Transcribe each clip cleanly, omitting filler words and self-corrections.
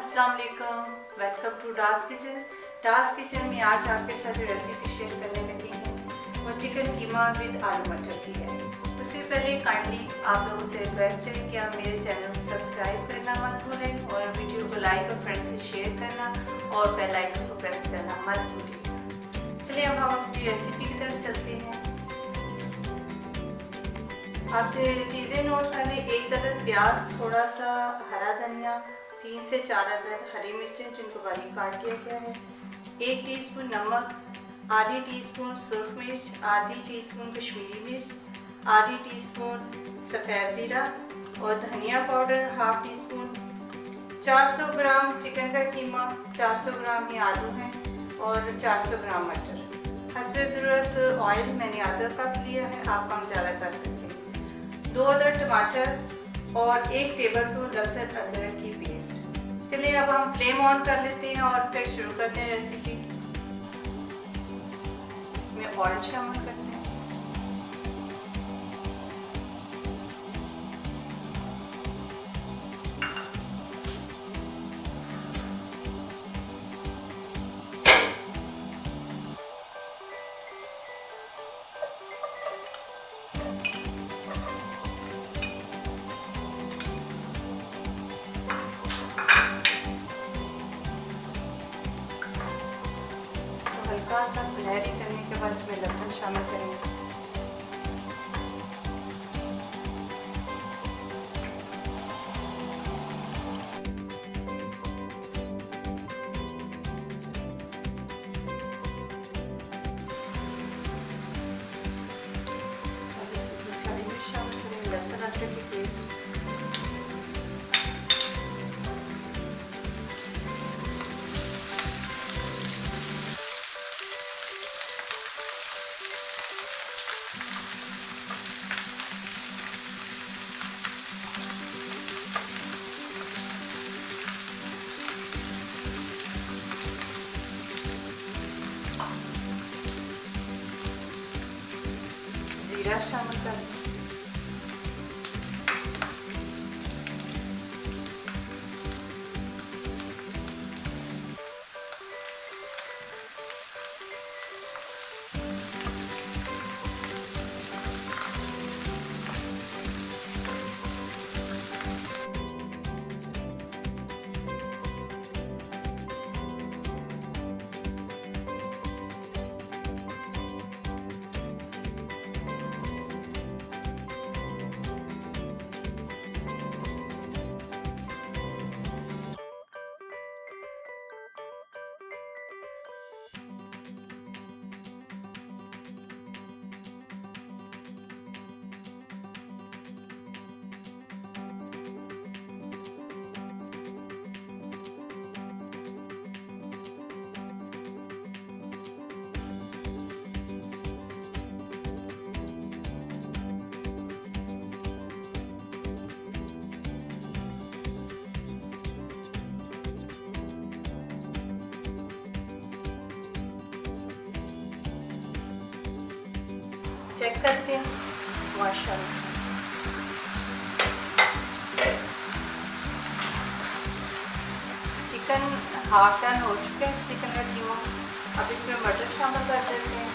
अस्सलाम वालेकुम, welcome to Das kitchen. Das kitchen में आज आपके साथ जो रेसिपी शेयर करने लगी हूँ वो चिकन कीमा विद आलू मटर की है। उससे पहले काइंडली आप लोगों से रिक्वेस्ट है कि आप मेरे चैनल को सब्सक्राइब करना मत भूलें और वीडियो को लाइक और फ्रेंड से शेयर करना और बेल आइकन को प्रेस करना मत भूलिए। चलिए अब हम अपनी रेसिपी की तरफ चलते हैं। आप चीज़ें नोट कर लें। 1 अदद प्याज, थोड़ा सा हरा धनिया, 3 से 4 अदद हरी मिर्चें जिनको बारीक काट दिया गया है, 1 टीस्पून नमक, आधी टीस्पून सुर्ख मिर्च, आधी टीस्पून कश्मीरी मिर्च, आधी टीस्पून सफ़ेद ज़ीरा और धनिया powder half teaspoon, 400 gram chicken का कीमा, 400 ग्राम ये आलू हैं और 400 ग्राम मटर। हस्बे ज़रूरत ऑयल मैंने आधा कप लिया है, आप कम ज़्यादा कर सकते हैं। 2 अदद टमाटर और 1 टेबलस्पून लहसुन अदरक की पेस्ट। चलिए अब हम फ्लेम ऑन कर लेते हैं और फिर शुरू करते हैं रेसिपी। इसमें ऑयल शामिल करते हैं। हल्का सा सुनहरी करने के बाद इसमें लहसुन शामिल करेंगे। अब इसमें हरी मिर्च शामिल करेंगे, लहसुन अदरक की पेस्ट, जीरा शामिल करें, चेक करते हैं। माशाल्लाह चिकन हाफ डन हो चुका है, चिकन का कीमा। अब इसमें मटर शामिल कर देते हैं।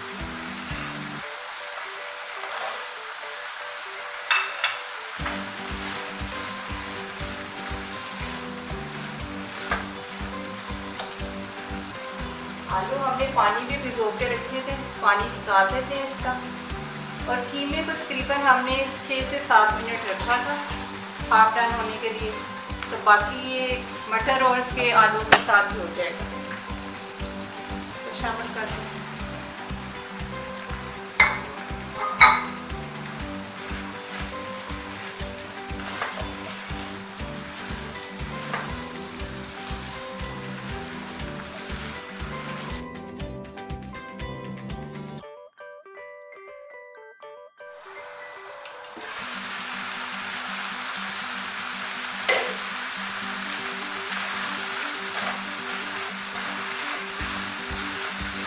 आलू हमने पानी में भिगो के रखे थे, पानी निकाल देते हैं इसका। और कीमे को तकरीबन हमने 6 से 7 मिनट रखा था हाफ डन होने के लिए, तो बाकी ये मटर और इसके आलू के साथ भी हो जाएगा। इसको शामिल कर दें।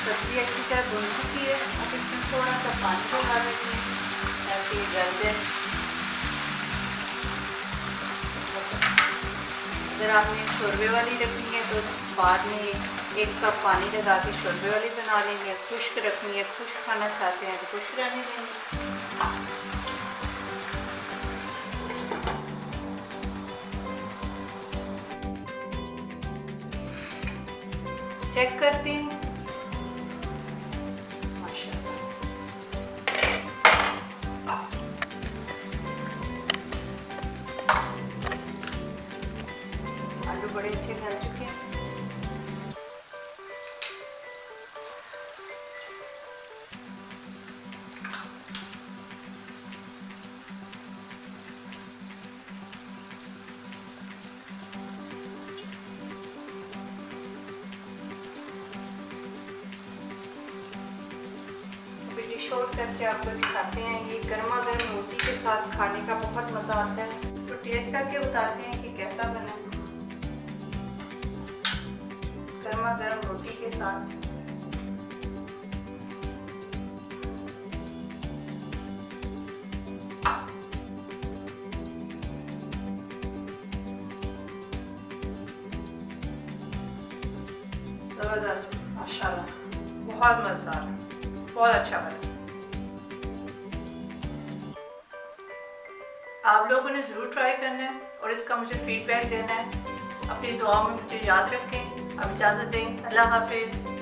सब्ज़ी अच्छी तरह भून चुकी है। अब इसमें थोड़ा सा पानी डलवा देते हैं ताकि गल जाए। अगर आपने शोरबे वाली रखनी है तो बाद में 1 कप पानी लगा के शोरबे वाली बना लेंगे। खुश्क रखनी है, खुश्क खाना चाहते हैं तो खुश्क रहने देंगे। चेक करते हैं। आलू बड़े अच्छे गल चुके हैं। डिश आउट करके आपको दिखाते हैं। ये गर्मा गर्म रोटी के साथ खाने का बहुत मज़ा आता है। तो टेस्ट करके बताते हैं कि कैसा बना। गर्मा गर्म रोटी के साथ ज़बरदस्त, माशाल्लाह, बहुत मज़ेदार, बहुत अच्छा बना। आप लोगों ने ज़रूर ट्राई करना है और इसका मुझे फीडबैक देना है। अपनी दुआ में मुझे याद रखें। अब इजाज़त दें। अल्लाह हाफिज़।